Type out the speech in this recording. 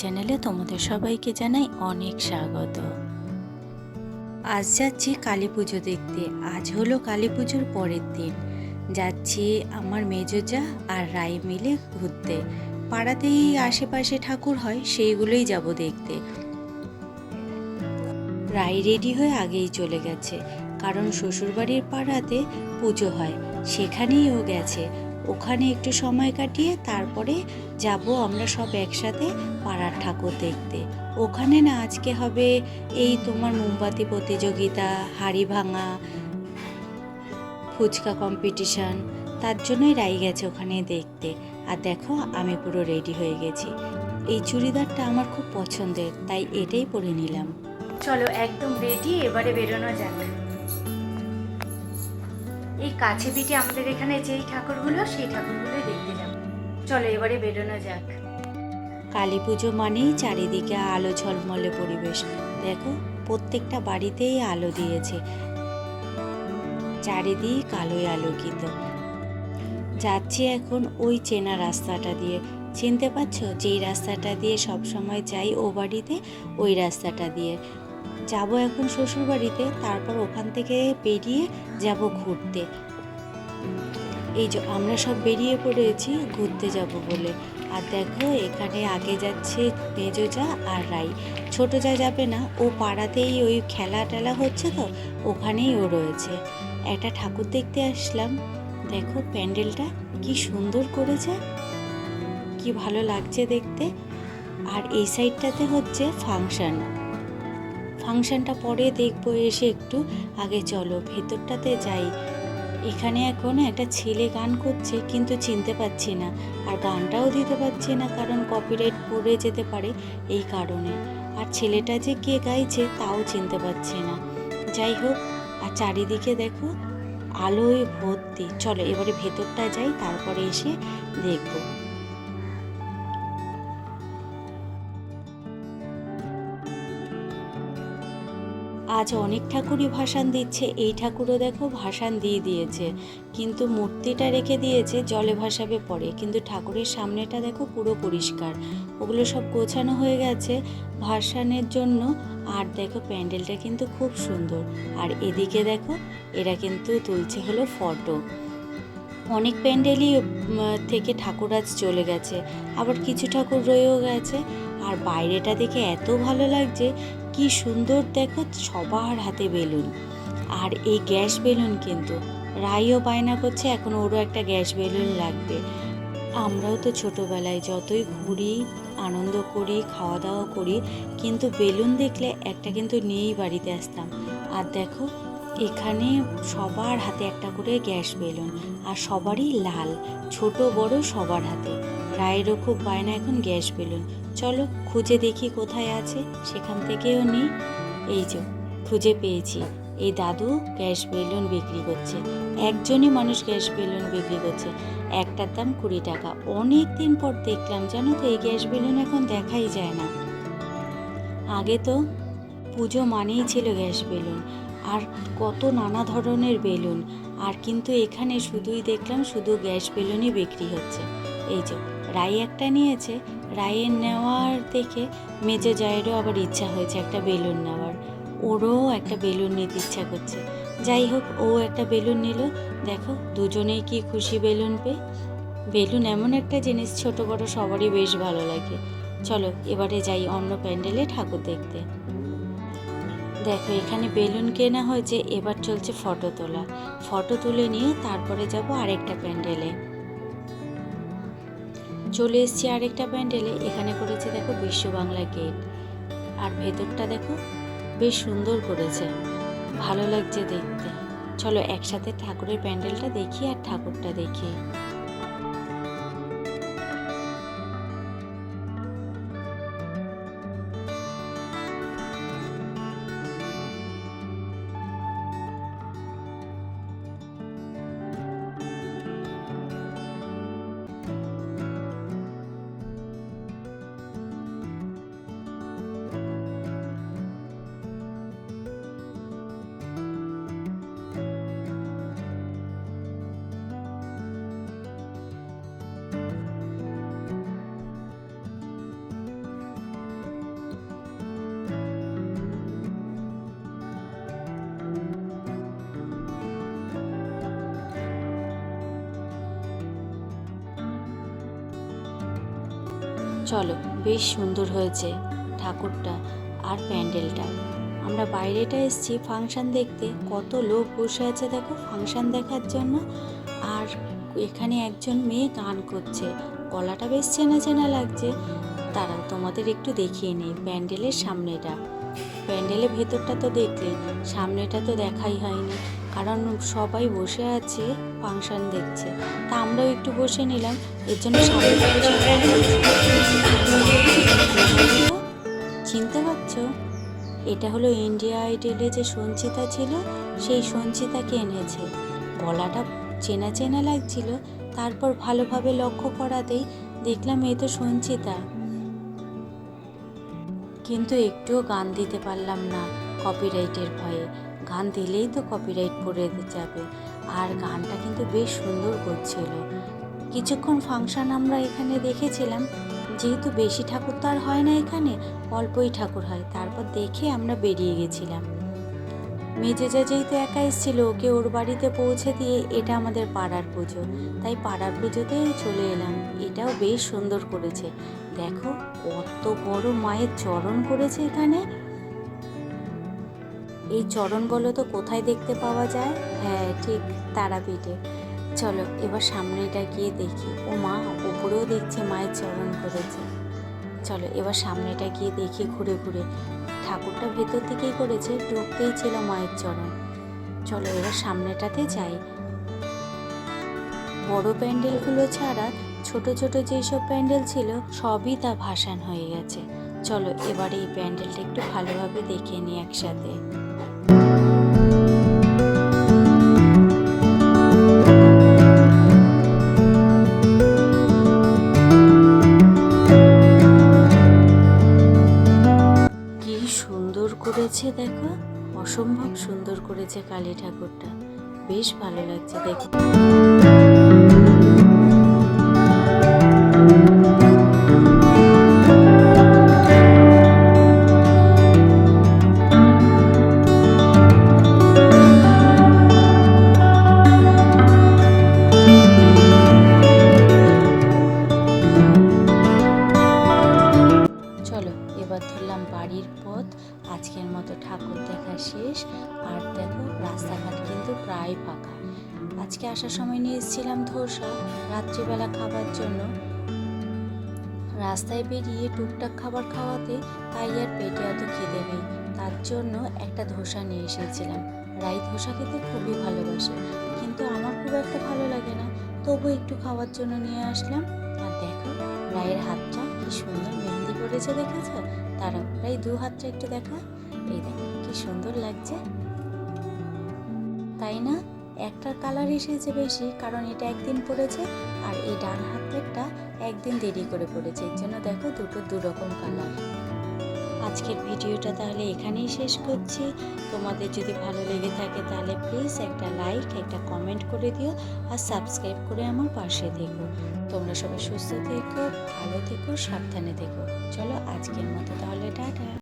চ্যানেলে তোমাদের সবাইকে জানাই অনেক স্বাগত। আজ যাচ্ছি কালী পুজো দেখতে। আজ হলো কালী পুজোর পরের দিন। যাচ্ছি আমার মেজোজা আর রাই মিলে ঘুরতে। পাড়াতেই আশেপাশে ঠাকুর হয়, সেইগুলোই যাব দেখতে। রাই রেডি হয়ে আগেই চলে গেছে, কারণ শ্বশুরবাড়ির পাড়াতে পুজো হয়, সেখানেই ও গেছে। ওখানে একটু সময় কাটিয়ে তারপরে যাব আমরা সব একসাথে পাড়ার ঠাকুর দেখতে। ওখানে না আজকে হবে এই তোমার মোমবাতি প্রতিযোগিতা, হাঁড়ি ভাঙা, ফুচকা কম্পিটিশন। তার জন্যই রাই গেছে ওখানে দেখতে। আর দেখো আমি পুরো রেডি হয়ে গেছি। এই চুড়িদারটা আমার খুব পছন্দের, তাই এটাই পরে নিলাম। চলো একদম রেডি, এবারে বেরোনো যাক। এই কাছে পিঠে আমাদের এখানে যেই ঠাকুরগুলো, সেই ঠাকুরগুলোই দেখতে যাব। চলো এবারে বেরোনো যাক। কালী পুজো মানেই চারিদিকে আলো ঝলমলে পরিবেশ। দেখো প্রত্যেকটা বাড়িতেই আলো দিয়েছে, চারিদিক আলোয় আলোকিত। যাচ্ছি এখন ওই চেনা রাস্তাটা দিয়ে। চিনতে পারছো? যেই রাস্তাটা দিয়ে সব সময় যাই ও বাড়িতে, ওই রাস্তাটা দিয়ে যাব এখন শ্বশুর বাড়িতে। তারপর ওখান থেকে বেরিয়ে যাব ঘুরতে। এই যে আমরা সব বেরিয়ে পড়েছি ঘুরতে যাব বলে। আর দেখো এখানে আগে যাচ্ছে মেজো যা আর রাই। ছোট যা যাবে না, ও পাড়াতেই ওই খেলা টেলা হচ্ছে তো, ওখানেই ও রয়েছে। একটা ঠাকুর দেখতে আসলাম। দেখো প্যান্ডেলটা কি সুন্দর করেছে, কি ভালো লাগছে দেখতে। আর এই সাইডটাতে হচ্ছে ফাংশনটা পরে দেখবো এসে একটু। আগে চলো ভেতরটাতে যাই। এখানে এখন একটা ছেলে গান করছে, কিন্তু চিনতে পাচ্ছি না, আর গানটাও দিতে পারছি না, কারণ কপিরাইট পড়ে যেতে পারে এই কারণে। আর ছেলেটা যে কে গাইছে তাও চিনতে পাচ্ছি না। যাই হোক, আর চারিদিকে দেখো আলোয় ভর্তি। চলো এবারে ভেতরটা যাই, তারপরে এসে দেখবো। আজ অনেক ঠাকুরই ভাসান দিচ্ছে। এই ঠাকুরও দেখো ভাসান দিয়ে দিয়েছে, কিন্তু মূর্তিটা রেখে দিয়েছে জলে ভাসাবে পরে। কিন্তু ঠাকুরের সামনেটা দেখো পুরো পরিষ্কার, ওগুলো সব গোছানো হয়ে গেছে ভাসানের জন্য। আর দেখো প্যান্ডেলটা কিন্তু খুব সুন্দর। আর এদিকে দেখো এরা কিন্তু তুলছে হলো ফটো। অনেক প্যান্ডেলই থেকে ঠাকুর আজ চলে গেছে, আবার কিছু ঠাকুর রয়েও গেছে। আর বাইরেটা দেখে এত ভালো লাগছে, কি সুন্দর দেখো, সবার হাতে বেলুন। আর এই গ্যাস বেলুন কিন্তু রাইও বায়না করছে এখন ওরও একটা গ্যাস বেলুন লাগবে। আমরাও তো ছোটোবেলায় যতই ঘুরি, আনন্দ করি, খাওয়া দাওয়া করি, কিন্তু বেলুন দেখলে একটা কিন্তু নিয়েই বাড়িতে আসতাম। আর দেখো এখানে সবার হাতে একটা করে গ্যাস বেলুন, আর সবারই লাল, ছোট বড় সবার হাতে। রায়েরও খুব বায়না এখন গ্যাস বেলুন। চলো খুঁজে দেখি কোথায় আছে, সেখান থেকেও নিই। এই যে খুঁজে পেয়েছি, এই দাদু গ্যাস বেলুন বিক্রি করছে। একজনই মানুষ গ্যাস বেলুন বিক্রি করছে, একটার দাম 20 টাকা। অনেক দিন পর দেখলাম, জানো তো, এই গ্যাস বেলুন এখন দেখাই যায় না। আগে তো পুজো মানেই ছিল গ্যাস বেলুন, আর কত নানা ধরনের বেলুন। আর কিন্তু এখানে শুধুই দেখলাম শুধু গ্যাস বেলুনই বিক্রি হচ্ছে। এই যে রাই একটা নিয়েছে, রায়ের নেওয়ার দেখে মেজো জায়েরও আবার ইচ্ছা হয়েছে একটা বেলুন নেওয়ার। ওরও একটা বেলুন নিতে ইচ্ছা করছে। যাই হোক, ও একটা বেলুন নিল। দেখো দুজনেই কি খুশি বেলুন পেয়ে। বেলুন এমন একটা জিনিস, ছোট বড় সবারই বেশ ভালো লাগে। চলো এবারে যাই অন্য প্যান্ডেলে ঠাকুর দেখতে। দেখো এখানে বেলুন কেনা হয়েছে, এবার চলছে ফটো তোলা। ফটো তুলে নিয়ে তারপরে যাব আরেকটা প্যান্ডেলে। চলে এসেছি আরেকটা প্যান্ডেলে। এখানে করেছে দেখো বিশ্ব বাংলা গেট, আর ভেতরটা দেখো বেশ সুন্দর করেছে, ভালো লাগছে দেখতে। চলো একসাথে ঠাকুরের প্যান্ডেলটা দেখি আর ঠাকুরটা দেখি। চলো, বেশ সুন্দর হয়েছে ঠাকুরটা আর প্যান্ডেলটা। আমরা বাইরেটা এসেছি ফাংশন দেখতে, কত লোক বসে আছে দেখো ফাংশন দেখার জন্য। আর এখানে একজন মেয়ে গান করছে, গলাটা বেশ চেনা চেনা লাগছে। দাঁড়াও তোমাদের একটু দেখিয়ে নেই প্যান্ডেলের সামনেটা। প্যান্ডেলের ভেতরটা তো দেখলে, সামনেটা তো দেখাই হয়নি, কারণ সবাই বসে আছে ফাংশন দেখছে। তা আমরাও একটু বসে নিলাম, এর জন্য সামনেটা বেশি চিনতে পারছো? এটা হলো ইন্ডিয়া আইডলে যে সঞ্চিতা ছিল, সেই সঞ্চিতাকে এনেছে। গলাটা চেনা চেনা লাগছিল, তারপর ভালোভাবে লক্ষ্য করাতেই দেখলাম এই তো সঞ্চিতা। কিন্তু একটুও গান দিতে পারলাম না কপিরাইটের ভয়ে, গান দিলেই তো কপিরাইট পড়ে যাবে। আর গানটা কিন্তু বেশ সুন্দর করছিল। কিছুক্ষণ ফাংশন আমরা এখানে দেখেছিলাম, যেহেতু বেশি ঠাকুর তো আর হয় না এখানে, অল্পই ঠাকুর হয়। তারপর দেখে আমরা বেরিয়ে গেছিলাম। মেজেজা যেহেতু একা এসেছিল, ওকে ওর বাড়িতে পৌঁছে দিয়ে এটা আমাদের পাড়ার পুজো, তাই পাড়ার পুজোতেই চলে এলাম। এটাও বেশ সুন্দর করেছে, দেখো কত বড় মায়ের চরণ করেছে এখানে। এই চরণগুলো তো কোথায় দেখতে পাওয়া যায়? হ্যাঁ ঠিক, তারাপীঠে। চলো এবার সামনেটা গিয়ে দেখি। ও মা, ওপরেও দেখছে মায়ের চরণ করেছে। চলো এবার সামনেটা গিয়ে দেখি ঘুরে ঘুরে। ঠাকুরটা ভেতর থেকেই করেছে, ঢুকতেই ছিল মায়ের চরণ। চলো এবার সামনেটাতে যাই। বড় প্যান্ডেলগুলো ছাড়া ছোট ছোট যেসব প্যান্ডেল ছিল সবই তা ভাসান হয়ে গেছে। চলো এবার এই প্যান্ডেলটা একটু ভালোভাবে দেখে নিই একসাথে। কি সুন্দর করেছে দেখো, অসম্ভব সুন্দর করেছে কালী ঠাকুরটা, বেশ ভালো লাগছে দেখতে। চলো এবার ধরলাম বাড়ির পথ। আজকের মতো ঠাকুর দেখা শেষ। আর দেখো রাস্তাঘাট কিন্তু প্রায় ফাঁকা। আজকে আসার সময় নিয়ে এসেছিলাম ধোসা রাত্রিবেলা খাবার জন্য। রাস্তায় বেরিয়ে টুকটাক খাবার খাওয়াতে তাই আর পেটে এত খিদে নেই, তার জন্য একটা ধোসা নিয়ে এসেছিলাম। রাই ধোসা খেতে খুবই ভালোবাসে, কিন্তু আমার খুব একটা ভালো লাগে না, তবু একটু খাওয়ার জন্য নিয়ে আসলাম। আর দেখো রায়ের হাতটা কি সুন্দর মেহেন্দি করেছে, দেখেছ? তারা রাই দু হাতটা একটু দেখা, এই দেখো কি সুন্দর লাগছে, তাই না? একটা কালার এসেছে বেশি, কারণ এটা একদিন পড়েছে, আর এই ডান হাতেরটা একদিন দেরি করে পড়েছে, এর জন্য দেখো দুটো দুরকম কালার। আজকের ভিডিওটা তাহলে এখানেই শেষ করছি। তোমাদের যদি ভালো লেগে থাকে তাহলে প্লিজ একটা লাইক, একটা কমেন্ট করে দিও, আর সাবস্ক্রাইব করে আমার পাশে থেকো। তোমরা সবাই সুস্থ থেকো, ভালো থেকো, সাবধানে থেকো। চলো আজকের মতো তাহলে টাটা।